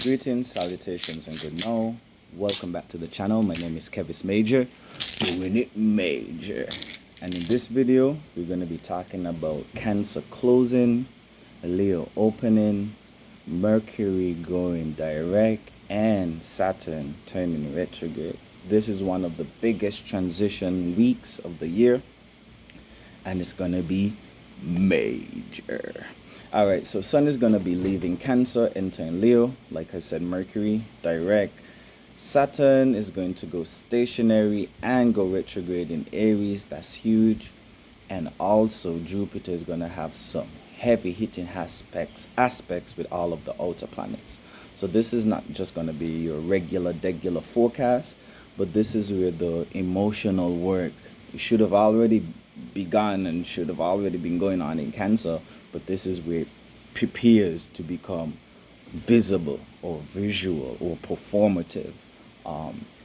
Greetings, salutations, and good now. Welcome back to the channel. My name is Kevis Major, doing it major. And in this video, we're going to be talking about Cancer closing, Leo opening, Mercury going direct, and Saturn turning retrograde. This is one of the biggest transition weeks of the year, and it's going to be major. All right, so Sun is going to be leaving Cancer, entering Leo. Like I said, Mercury direct. Saturn is going to go stationary and go retrograde in Aries. That's huge. And also Jupiter is going to have some heavy hitting aspects with all of the outer planets. So this is not just going to be your regular forecast, but this is where the emotional work should have already begun and should have already been going on in Cancer, but this is where it prepares to become visible or visual or performative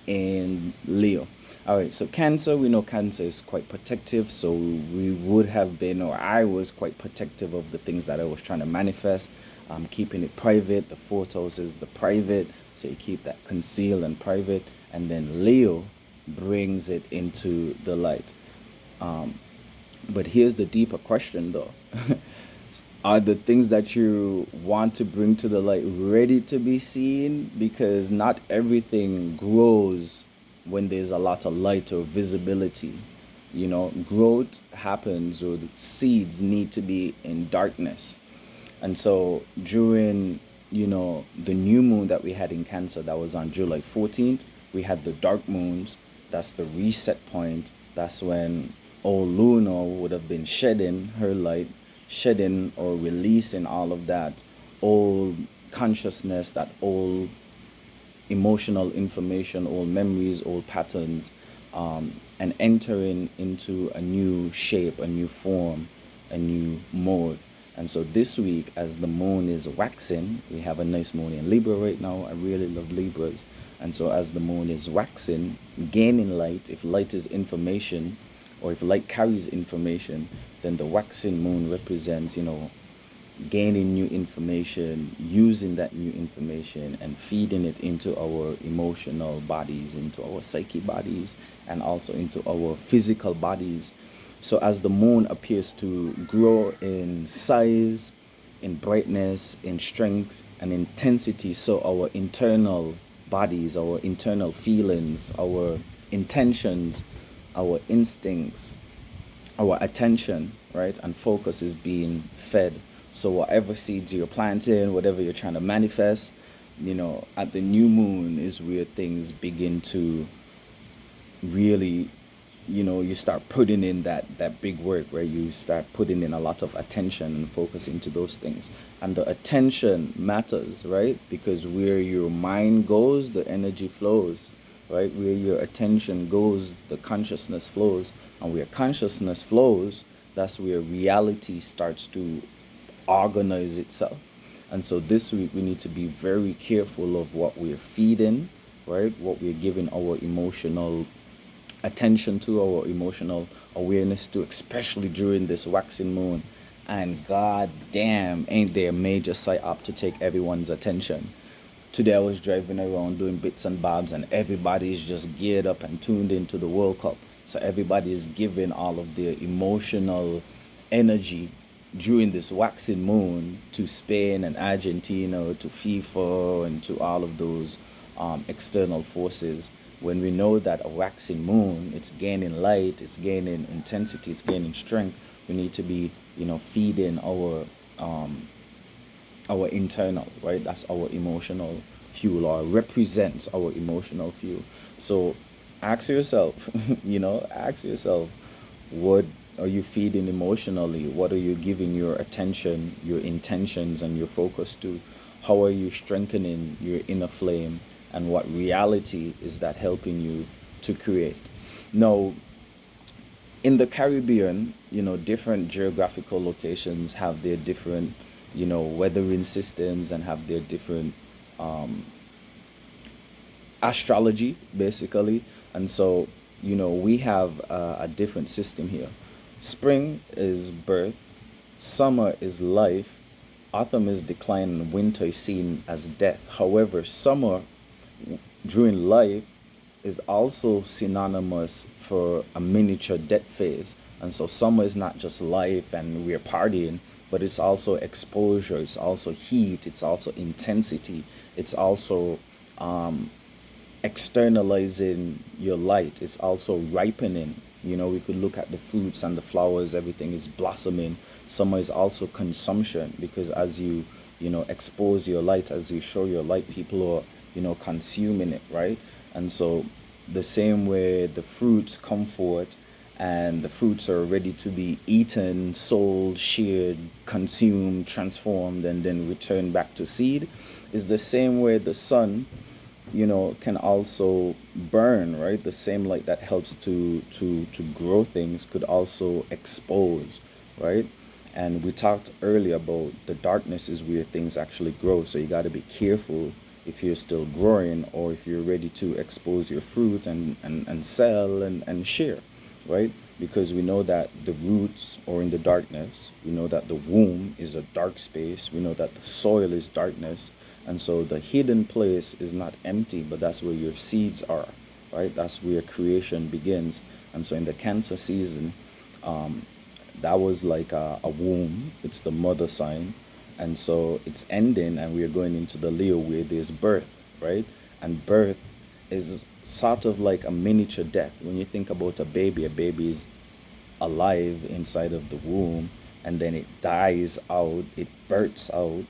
in Leo. All right, so Cancer, we know Cancer is quite protective, so we would have been, or I was quite protective of the things that I was trying to manifest, keeping it private. The fourth house is the private, so you keep that concealed and private, and then Leo brings it into the light. But here's the deeper question though. Are the things that you want to bring to the light ready to be seen? Because not everything grows when there's a lot of light or visibility. You know, growth happens, or the seeds need to be in darkness. And so during, the new moon that we had in Cancer, that was on July 14th, we had the dark moons. That's the reset point. That's when old Luna would have been shedding her light, shedding or releasing all of that old consciousness, that old emotional information, old memories, old patterns, and entering into a new shape, a new form, a new mode. And so this week, as the moon is waxing, we have a nice moon in Libra right now. I really love Libras. And so as the moon is waxing, gaining light, if light is information, or if light carries information, then the waxing moon represents, gaining new information, using that new information and feeding it into our emotional bodies, into our psyche bodies, and also into our physical bodies. So as the moon appears to grow in size, in brightness, in strength, and intensity, so our internal bodies, our internal feelings, our intentions, our instincts, our attention, right, and focus is being fed. So whatever seeds you're planting, whatever you're trying to manifest, at the new moon is where things begin to really, you start putting in that big work, where you start putting in a lot of attention and focus into those things. And the attention matters, right? Because where your mind goes, the energy flows, right? Where your attention goes, the consciousness flows. And where consciousness flows, that's where reality starts to organize itself. And so this week we need to be very careful of what we're feeding, right? What we're giving our emotional attention to, our emotional awareness to, especially during this waxing moon. And god damn, ain't there a major psyop to take everyone's attention. Today I was driving around doing bits and bobs, and everybody's just geared up and tuned into the World Cup. So everybody is giving all of their emotional energy during this waxing moon to Spain and Argentina, to FIFA, and to all of those external forces. When we know that a waxing moon, it's gaining light, it's gaining intensity, it's gaining strength, we need to be, feeding our internal, right? That's our emotional fuel, or represents our emotional fuel. So ask yourself, ask yourself, what are you feeding emotionally? What are you giving your attention, your intentions, and your focus to? How are you strengthening your inner flame? And what reality is that helping you to create? Now, in the Caribbean, different geographical locations have their different, weathering systems, and have their different astrology, basically. And so, we have a different system here. Spring is birth, summer is life, Autumn is decline and winter is seen as death. However, summer during life is also synonymous for a miniature death phase. And so summer is not just life and we're partying, but it's also exposure, it's also heat, it's also intensity, it's also externalizing your light. It's also ripening. We could look at the fruits and the flowers, everything is blossoming. Summer is also consumption, because as you expose your light, as you show your light, people are consuming it, right? And so the same way the fruits come forth and the fruits are ready to be eaten, sold, shared, consumed, transformed, and then returned back to seed, is the same way the sun can also burn, right? The same light that helps to grow things could also expose, right? And we talked earlier about the darkness is where things actually grow. So you got to be careful if you're still growing, or if you're ready to expose your fruit and sell and share, right? Because we know that the roots are in the darkness. We know that the womb is a dark space. We know that the soil is darkness. And so the hidden place is not empty, but that's where your seeds are, right? That's where creation begins. And so in the Cancer season, that was like a womb. It's the mother sign. And so it's ending, and we're going into the Leo where there's birth, right? And birth is sort of like a miniature death. When you think about a baby is alive inside of the womb, and then it dies out, it births out,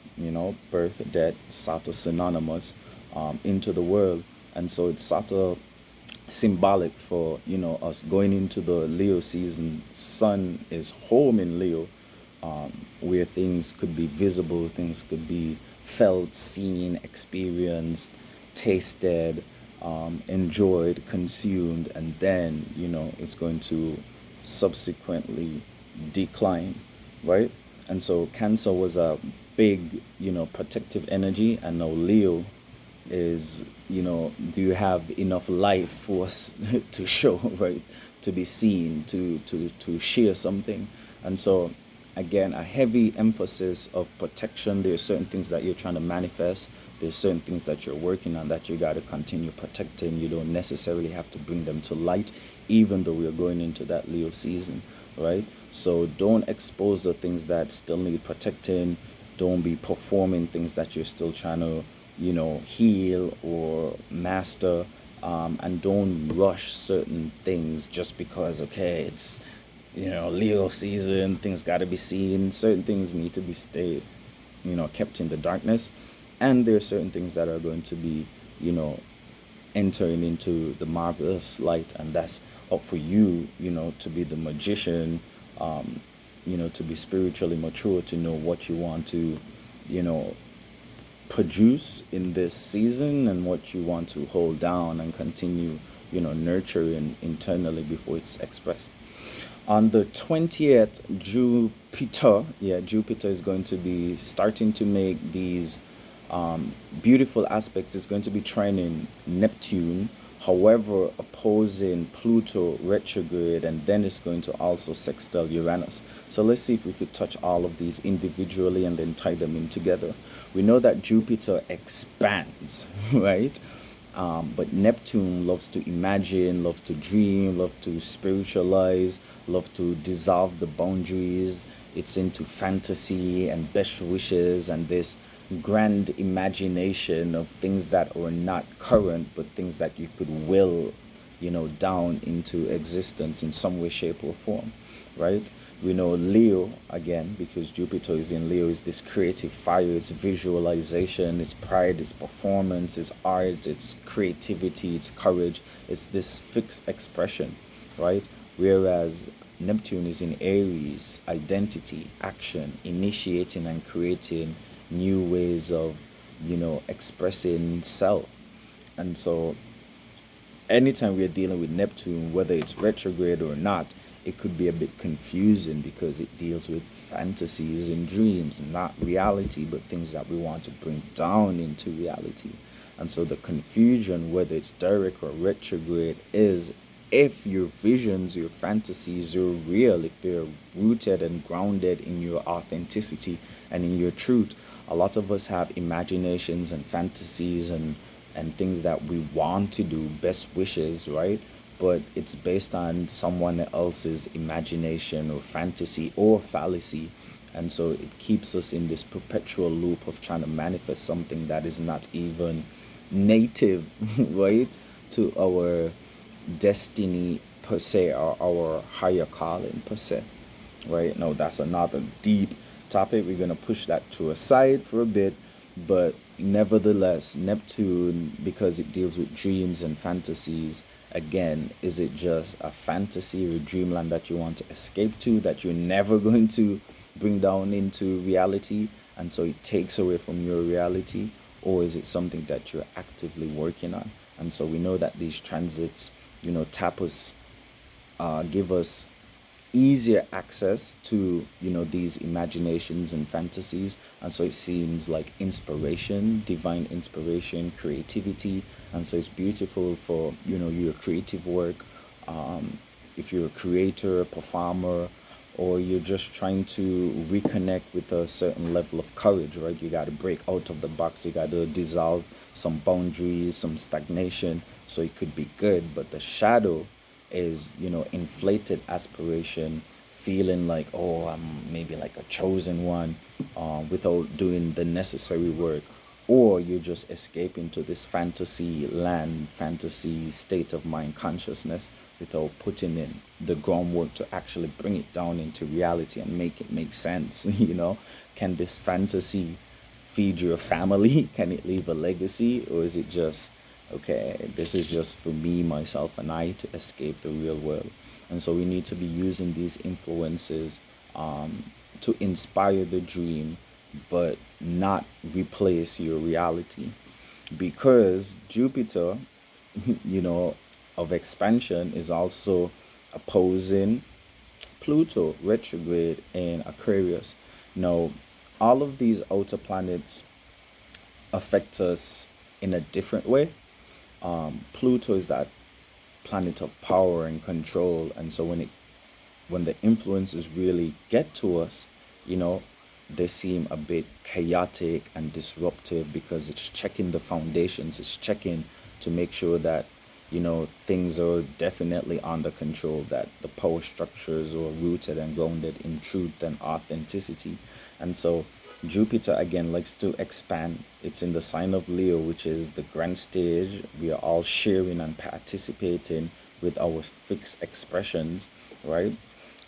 birth, death, sort of synonymous into the world. And so it's sort of symbolic for us going into the Leo season. Sun is home in Leo, where things could be visible, things could be felt, seen, experienced, tasted, enjoyed, consumed, and then it's going to subsequently decline, right? And so Cancer was a big protective energy, and now Leo is, do you have enough life force to show, right? To be seen, to share something. And so again, a heavy emphasis of protection. There's certain things that you're trying to manifest. There's certain things that you're working on that you got to continue protecting. You don't necessarily have to bring them to light, even though we're going into that Leo season, right? So don't expose the things that still need protecting. Don't be performing things that you're still trying to heal or master. And don't rush certain things just because, okay, it's Leo season, things got to be seen. Certain things need to be stayed, kept in the darkness. And there are certain things that are going to be entering into the marvelous light, and that's up for you, to be the magician, to be spiritually mature, to know what you want to produce in this season, and what you want to hold down and continue nurturing internally before it's expressed. On the 20th, Jupiter is going to be starting to make these beautiful aspects. It's going to be trining Neptune, however, opposing Pluto retrograde, and then it's going to also sextile Uranus. So let's see if we could touch all of these individually and then tie them in together. We know that Jupiter expands, right? But Neptune loves to imagine, loves to dream, loves to spiritualize, loves to dissolve the boundaries. It's into fantasy and best wishes and this grand imagination of things that are not current, but things that you could will, down into existence in some way, shape, or form, right? We know Leo, again, because Jupiter is in Leo, is this creative fire, it's visualization, it's pride, it's performance, it's art, it's creativity, it's courage, it's this fixed expression, right? Whereas Neptune is in Aries, identity, action, initiating and creating new ways of, expressing self. And so anytime we're dealing with Neptune, whether it's retrograde or not, it could be a bit confusing because it deals with fantasies and dreams, not reality, but things that we want to bring down into reality. And so the confusion, whether it's direct or retrograde, is if your visions, your fantasies are real, if they're rooted and grounded in your authenticity and in your truth. A lot of us have imaginations and fantasies and things that we want to do, best wishes, right? But it's based on someone else's imagination or fantasy or fallacy. And so it keeps us in this perpetual loop of trying to manifest something that is not even native, right, to our destiny per se, or our higher calling per se, right? Now that's another deep topic. We're gonna push that to a side for a bit, but nevertheless, Neptune, because it deals with dreams and fantasies, again, is it just a fantasy or dreamland that you want to escape to, that you're never going to bring down into reality, and so it takes away from your reality? Or is it something that you're actively working on? And so we know that these transits, tap us, give us easier access to these imaginations and fantasies. And so it seems like inspiration, divine inspiration, creativity. And so it's beautiful for your creative work. If you're a creator, performer, or you're just trying to reconnect with a certain level of courage, right? You got to break out of the box, you got to dissolve some boundaries, some stagnation, so it could be good. But the shadow is, inflated aspiration, feeling like, oh, I'm maybe like a chosen one, without doing the necessary work. Or you're just escaping to this fantasy land, fantasy state of mind consciousness without putting in the groundwork to actually bring it down into reality and make it make sense. Can this fantasy feed your family? Can it leave a legacy? Or is it just, okay, this is just for me, myself, and I to escape the real world? And so we need to be using these influences, to inspire the dream, but not replace your reality. Because Jupiter, you know, of expansion is also opposing Pluto retrograde in Aquarius. Now, all of these outer planets affect us in a different way. Pluto is that planet of power and control, and so when the influences really get to us, you know, they seem a bit chaotic and disruptive because it's checking the foundations, it's checking to make sure that, things are definitely under control, that the power structures are rooted and grounded in truth and authenticity. And so Jupiter again likes to expand. It's in the sign of Leo, which is the grand stage. We are all sharing and participating with our fixed expressions, right?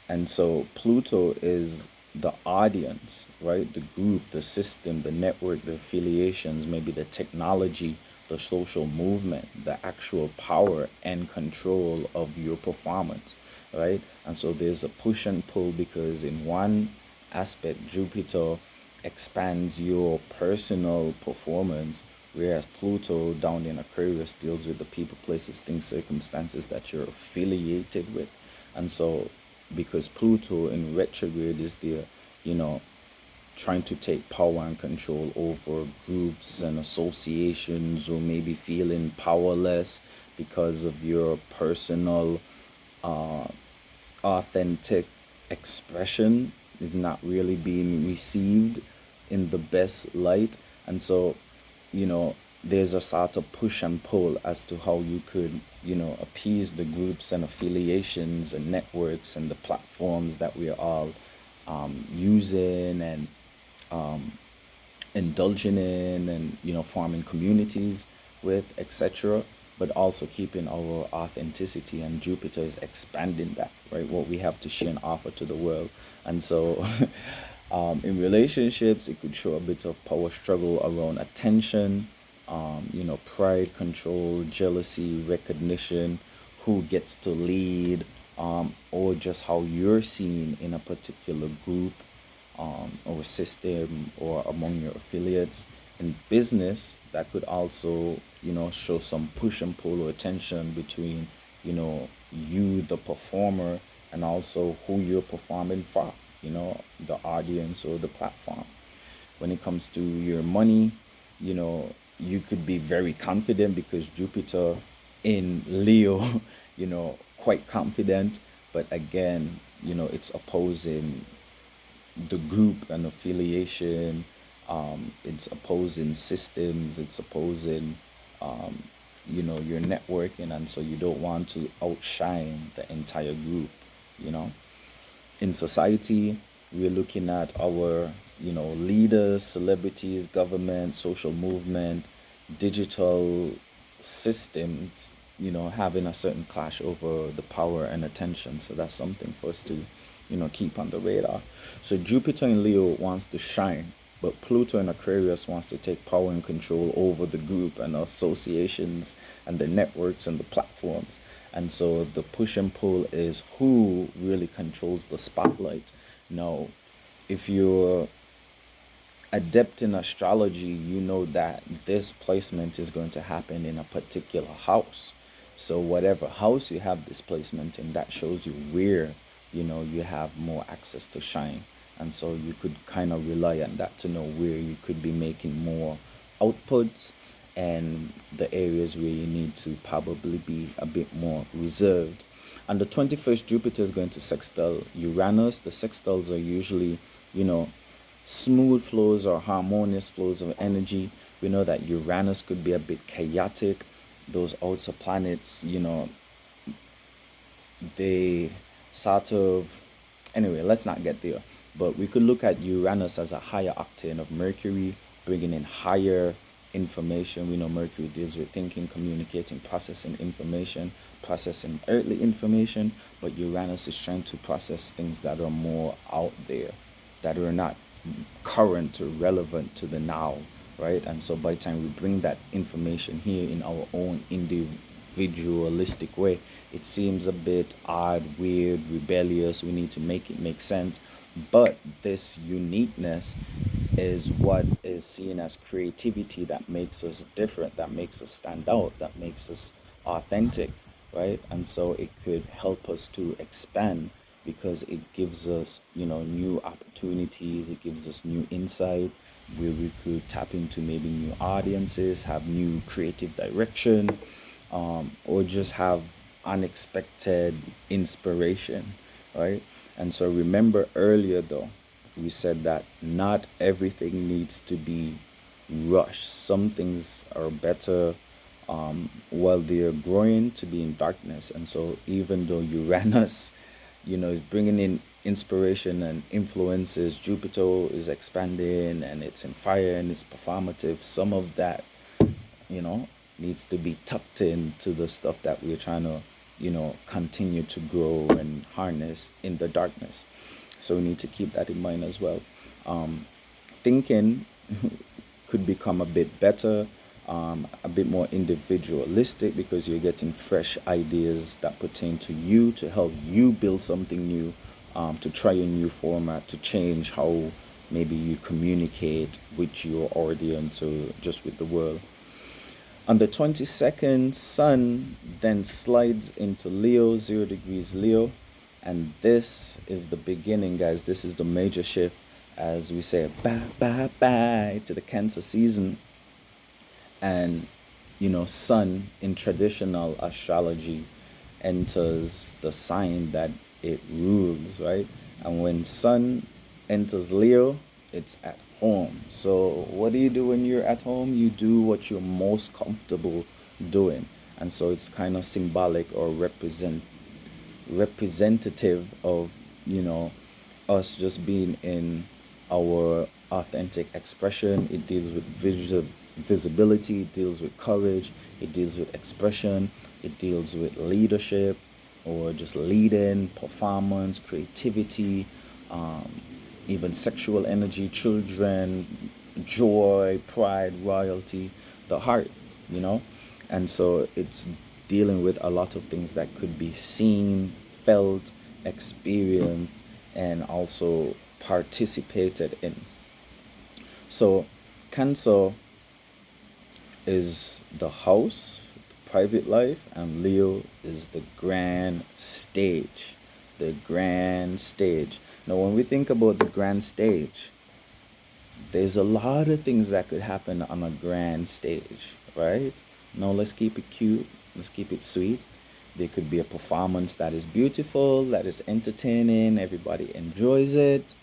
And so Pluto is the audience, right? The group, the system, the network, the affiliations, maybe the technology, the social movement, the actual power and control of your performance, right? And so there's a push and pull because in one aspect, Jupiter expands your personal performance, whereas Pluto down in Aquarius deals with the people, places, things, circumstances that you're affiliated with. And so because Pluto in retrograde is there, you know, trying to take power and control over groups and associations, or maybe feeling powerless because of your personal authentic expression is not really being received in the best light. And so, there's a sort of push and pull as to how you could, appease the groups and affiliations and networks and the platforms that we're all using and indulging in, and forming communities with, etc., but also keeping our authenticity. And Jupiter is expanding that, right, what we have to share and offer to the world. And so in relationships it could show a bit of power struggle around attention, pride, control, jealousy, recognition, who gets to lead, or just how you're seen in a particular group, or system, or among your affiliates. In business, that could also, show some push and pull or tension between, you, the performer, and also who you're performing for, the audience or the platform. When it comes to your money, you could be very confident because Jupiter in Leo, quite confident, but again, it's opposing the group and affiliation. It's opposing systems. It's opposing, your networking, and so you don't want to outshine the entire group. You know, in society, we're looking at our, leaders, celebrities, government, social movement, digital systems, having a certain clash over the power and attention. So that's something for us to, keep on the radar. So Jupiter in Leo wants to shine, but Pluto in Aquarius wants to take power and control over the group and associations and the networks and the platforms. And so the push and pull is who really controls the spotlight. Now, if you're adept in astrology, you know that this placement is going to happen in a particular house. So whatever house you have this placement in, that shows you where, you have more access to shine. And so you could kind of rely on that to know where you could be making more outputs, and the areas where you need to probably be a bit more reserved. On the 21st, Jupiter is going to sextile Uranus. The sextiles are usually, smooth flows or harmonious flows of energy. We know that Uranus could be a bit chaotic. Those outer planets, they sort of, anyway, let's not get there. But we could look at Uranus as a higher octane of Mercury, bringing in higher information. We know Mercury deals with thinking, communicating, processing information, processing earthly information, but Uranus is trying to process things that are more out there, that are not current or relevant to the now, right? And so by the time we bring that information here in our own individualistic way, it seems a bit odd, weird, rebellious. We need to make it make sense. But this uniqueness is what is seen as creativity that makes us different, that makes us stand out, that makes us authentic, right? And so it could help us to expand because it gives us, new opportunities, it gives us new insight where we could tap into maybe new audiences, have new creative direction, or just have unexpected inspiration, right? And so remember earlier though, we said that not everything needs to be rushed. Some things are better while they're growing to be in darkness. And so even though Uranus, is bringing in inspiration and influences, Jupiter is expanding and it's in fire and it's performative, some of that, needs to be tucked into the stuff that we're trying to, continue to grow and harness in the darkness. So we need to keep that in mind as well. Thinking could become a bit better, a bit more individualistic because you're getting fresh ideas that pertain to you to help you build something new, to try a new format, to change how maybe you communicate with your audience or just with the world. On the 22nd, Sun then slides into Leo, 0 degrees Leo. And this is the beginning, guys. This is the major shift as we say bye, bye, bye to the Cancer season. And, Sun in traditional astrology enters the sign that it rules, right? And when Sun enters Leo, it's at home. So what do you do when you're at home? You do what you're most comfortable doing. And so it's kind of symbolic or representative of, us just being in our authentic expression. It deals with visibility, it deals with courage, it deals with expression, it deals with leadership or just leading, performance, creativity, even sexual energy, children, joy, pride, royalty, the heart, And so it's dealing with a lot of things that could be seen, felt, experienced, and also participated in. So Cancer is the house, private life, and Leo is the grand stage. The grand stage. Now, when we think about the grand stage, there's a lot of things that could happen on a grand stage, right? Now, let's keep it cute. Let's keep it sweet. There could be a performance that is beautiful, that is entertaining, everybody enjoys it.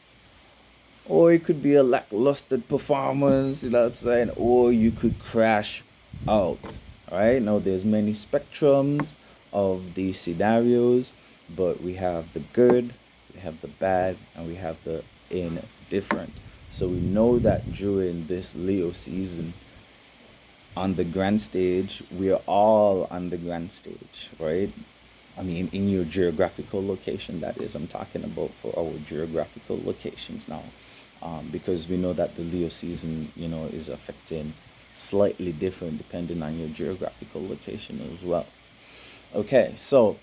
Or it could be a lackluster performance, you know what I'm saying? Or you could crash out. All right. Now there's many spectrums of these scenarios, but we have the good, we have the bad, and we have the indifferent. So we know that during this Leo season, on the grand stage, we are all on the grand stage, right? I mean, in your geographical location, that is, I'm talking about for our geographical locations now, because we know that the Leo season, is affecting slightly different depending on your geographical location as well. Okay, so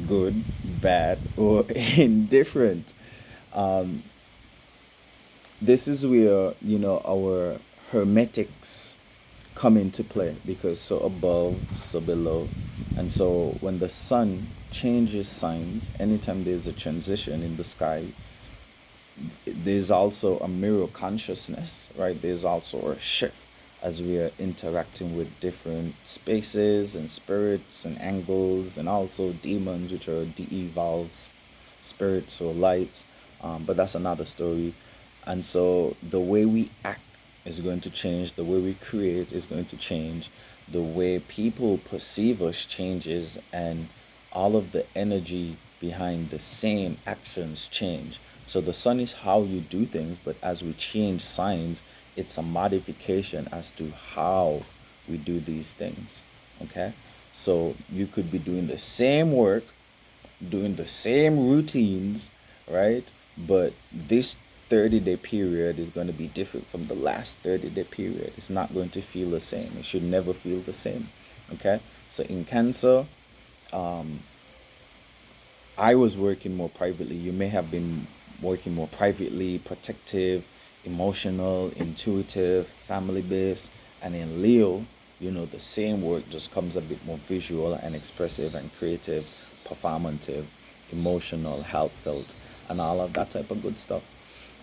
good, bad, or indifferent. Um, this is where, our hermetics come into play, because so above, so below. And so when the sun changes signs, anytime there's a transition in the sky, there's also a mirror consciousness, right? There's also a shift as we are interacting with different spaces and spirits and angles, and also demons, which are de-evolved spirits or lights. But that's another story. And so the way we act is going to change, the way we create is going to change, the way people perceive us changes, and all of the energy behind the same actions change. So the sun is how you do things, but as we change signs, it's a modification as to how we do these things. Okay? So you could be doing the same work, doing the same routines, right? But this 30-day period is going to be different from the last 30-day period. It's not going to feel the same. It should never feel the same. Okay? So in Cancer, I was working more privately. You may have been working more privately, protective, emotional, intuitive, family based. And in Leo, the same work just comes a bit more visual and expressive and creative, performative, emotional, heartfelt, and all of that type of good stuff.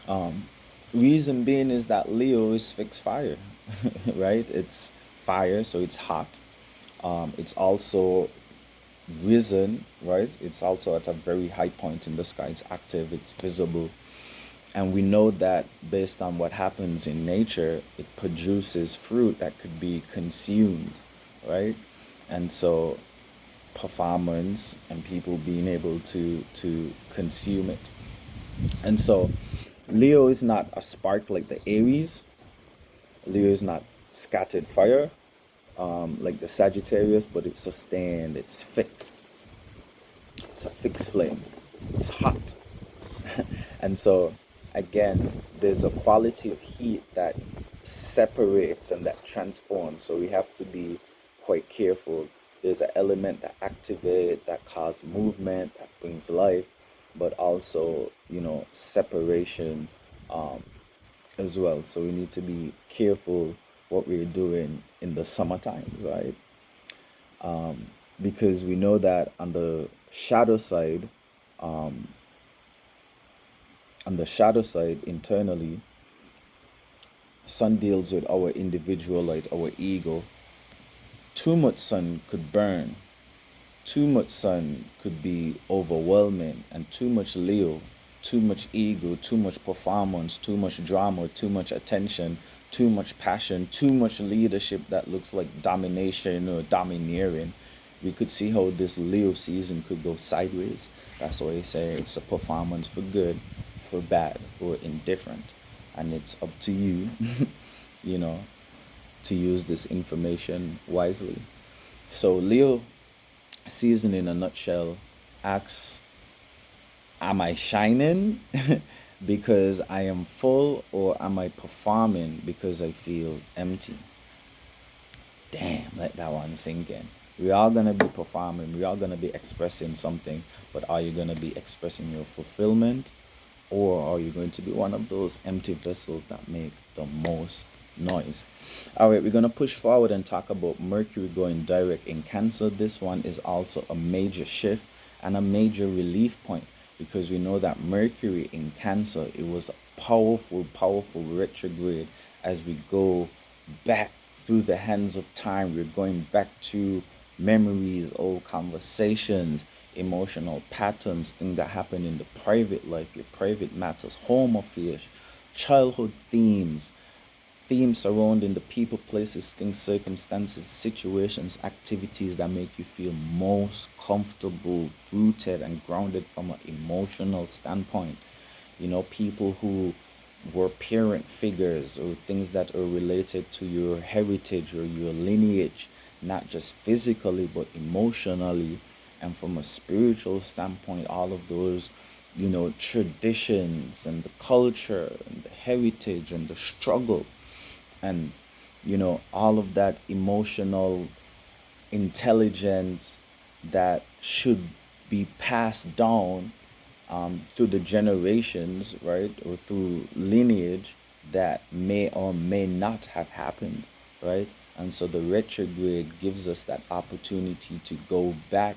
Um, Reason being is that Leo is fixed fire, right? It's fire, so it's hot. It's also risen, right? It's also at a very high point in the sky. It's active, it's visible. And we know that based on what happens in nature, it produces fruit that could be consumed, right? And so performance and people being able to consume it. And so Leo is not a spark like the Aries. Leo is not scattered fire like the Sagittarius, but it's sustained, it's fixed. It's a fixed flame. It's hot. And so, again, there's a quality of heat that separates and that transforms. So we have to be quite careful. There's an element that activates, that causes movement, that brings life, but also, separation um, as well. So we need to be careful what we're doing in the summer times, right? Because we know that shadow side, um, on the shadow side internally, sun deals with our individual light, our ego. Too much sun could burn. Too much sun could be overwhelming, and too much Leo, too much ego, too much performance, too much drama, too much attention, too much passion, too much leadership that looks like domination or domineering. We could see how this Leo season could go sideways. That's why I say it's a performance for good, for bad, or indifferent. And it's up to you, you know, to use this information wisely. So Leo season in a nutshell asks, am I shining because I am full, or am I performing because I feel empty? Damn, let that one sink in. We are going to be performing, we are going to be expressing something, but are you going to be expressing your fulfillment, or are you going to be one of those empty vessels that make the most noise? All right, we're going to push forward and talk about Mercury going direct in Cancer. This one is also a major shift and a major relief point, because we know that Mercury in Cancer, it was a powerful retrograde. As we go back through the hands of time, we're going back to memories, old conversations, emotional patterns, things that happen in the private life, your private matters, home affairs, childhood themes, themes surrounding the people, places, things, circumstances, situations, activities that make you feel most comfortable, rooted, and grounded from an emotional standpoint. People who were parent figures or things that are related to your heritage or your lineage, not just physically but emotionally and from a spiritual standpoint. All of those, traditions and the culture and the heritage and the struggle and all of that emotional intelligence that should be passed down through the generations, right, or through lineage that may or may not have happened, right? And so the retrograde gives us that opportunity to go back,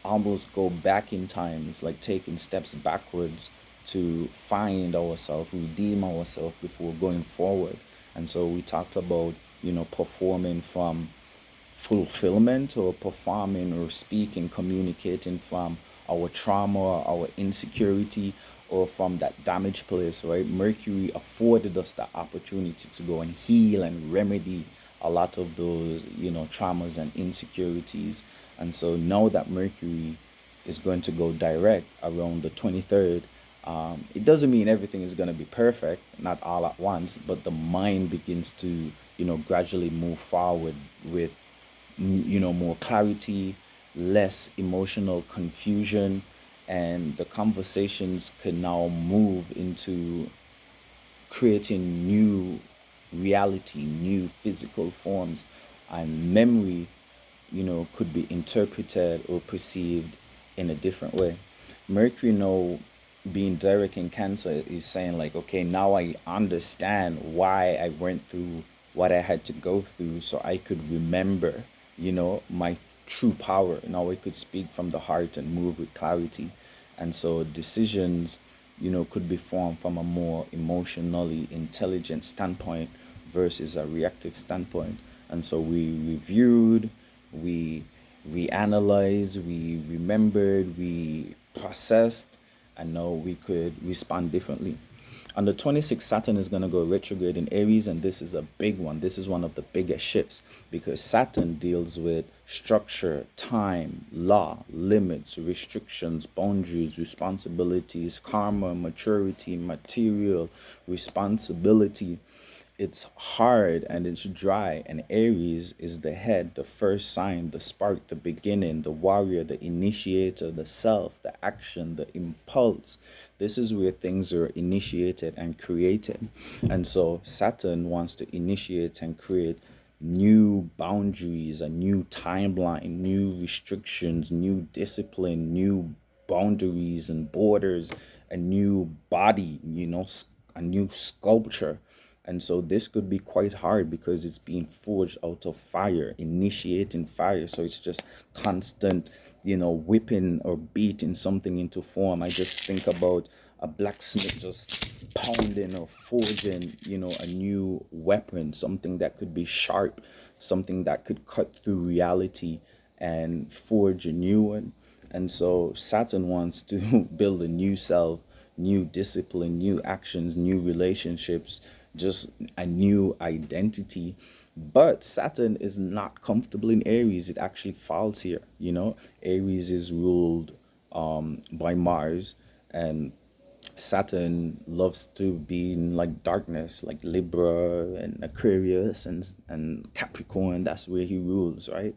almost go back in time. It's like taking steps backwards to find ourselves, redeem ourselves before going forward. And so we talked about, performing from fulfillment, or performing or speaking, communicating from our trauma, or our insecurity, or from that damaged place, right? Mercury afforded us that opportunity to go and heal and remedy a lot of those, traumas and insecurities. And so now that Mercury is going to go direct around the 23rd, it doesn't mean everything is going to be perfect, not all at once, but the mind begins to, gradually move forward with, more clarity, less emotional confusion, and the conversations can now move into creating new reality, new physical forms, and memory, could be interpreted or perceived in a different way. Mercury now being direct in Cancer is saying like, okay, now I understand why I went through what I had to go through, so I could remember, my true power. Now I could speak from the heart and move with clarity. And so decisions, could be formed from a more emotionally intelligent standpoint versus a reactive standpoint. And so we reviewed, we reanalyzed, we remembered, we processed, and now we could respond differently. On the 26th, Saturn is going to go retrograde in Aries, and this is a big one. This is one of the biggest shifts because Saturn deals with structure, time, law, limits, restrictions, boundaries, responsibilities, karma, maturity, material, responsibility. It's hard and it's dry, and Aries is the head, the first sign, the spark, the beginning, the warrior, the initiator, the self, the action, the impulse. This is where things are initiated and created. And so Saturn wants to initiate and create new boundaries, a new timeline, new restrictions, new discipline, new boundaries and borders, a new body, a new sculpture. And so this could be quite hard because it's being forged out of fire, initiating fire. So it's just constant, whipping or beating something into form. I just think about a blacksmith just pounding or forging, a new weapon, something that could be sharp, something that could cut through reality and forge a new one. And so Saturn wants to build a new self, new discipline, new actions, new relationships, just a new identity. But Saturn is not comfortable in Aries. It actually falls here. Aries is ruled by Mars, and Saturn loves to be in like darkness, like Libra and Aquarius and Capricorn. That's where he rules, right?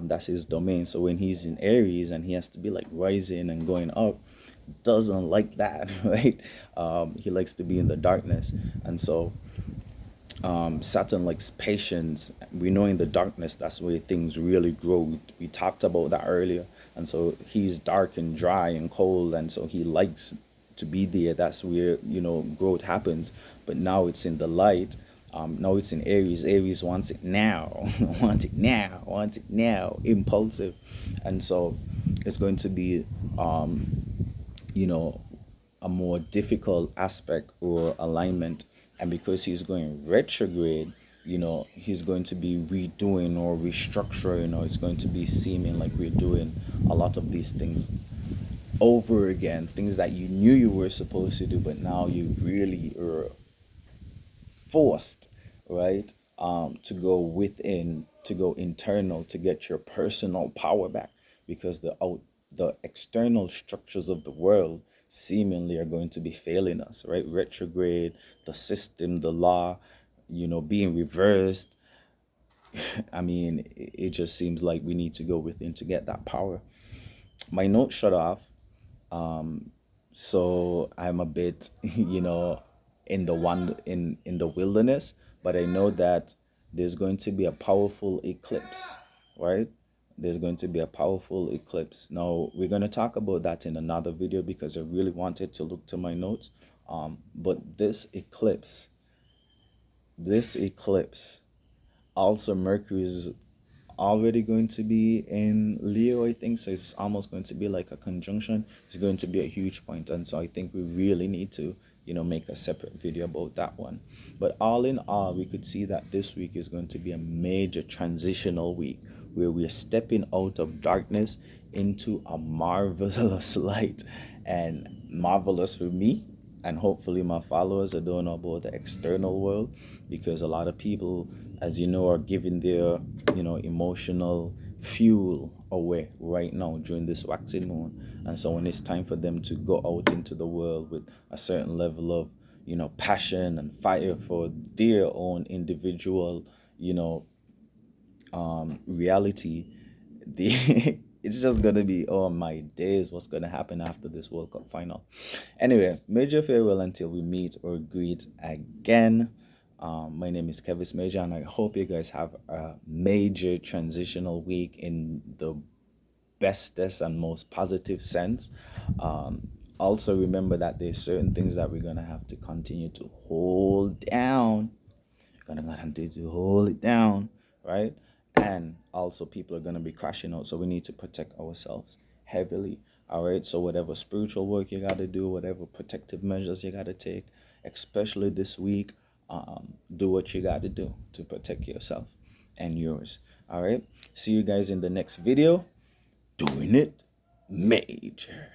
That's his domain. So when he's in Aries and he has to be like rising and going up, doesn't like that, right? He likes to be in the darkness, and so Saturn likes patience. We know in the darkness that's where things really grow. We talked about that earlier. And so he's dark and dry and cold. And so he likes to be there. That's where, growth happens. But now it's in the light. Now it's in Aries. Aries wants it now, wants it now, wants it now, impulsive. And so it's going to be, you know, a more difficult aspect or alignment. And because he's going retrograde, he's going to be redoing or restructuring, or it's going to be seeming like we're doing a lot of these things over again, things that you knew you were supposed to do, but now you really are forced, right? To go within, to go internal, to get your personal power back, because the external structures of the world seemingly are going to be failing us, right? Retrograde, the system, the law, being reversed. I mean, it just seems like we need to go within to get that power. My note shut off, so I'm a bit in the wilderness, but I know that there's going to be a powerful eclipse, right? There's going to be a powerful eclipse. Now we're going to talk about that in another video, because I really wanted to look to my notes. But this eclipse, also Mercury is already going to be in Leo, I think. So it's almost going to be like a conjunction. It's going to be a huge point. And so I think we really need to, make a separate video about that one. But all in all, we could see that this week is going to be a major transitional week, where we're stepping out of darkness into a marvelous light. And marvelous for me, and hopefully my followers, I don't know about the external world, because a lot of people, as you know, are giving their emotional fuel away right now during this waxing moon. And so when it's time for them to go out into the world with a certain level of passion and fire for their own individual reality, the it's just gonna be, oh my days, what's gonna happen after this World Cup final. Anyway, major farewell until we meet or greet again. My name is Kevis Major, and I hope you guys have a major transitional week in the bestest and most positive sense. Also remember that there's certain things that we're gonna have to continue to hold down, gonna continue to hold it down, right? And also people are gonna be crashing out, so we need to protect ourselves heavily. All right. So whatever spiritual work you gotta do, whatever protective measures you gotta take, especially this week, do what you gotta do to protect yourself and yours. All right. See you guys in the next video. Doing it major.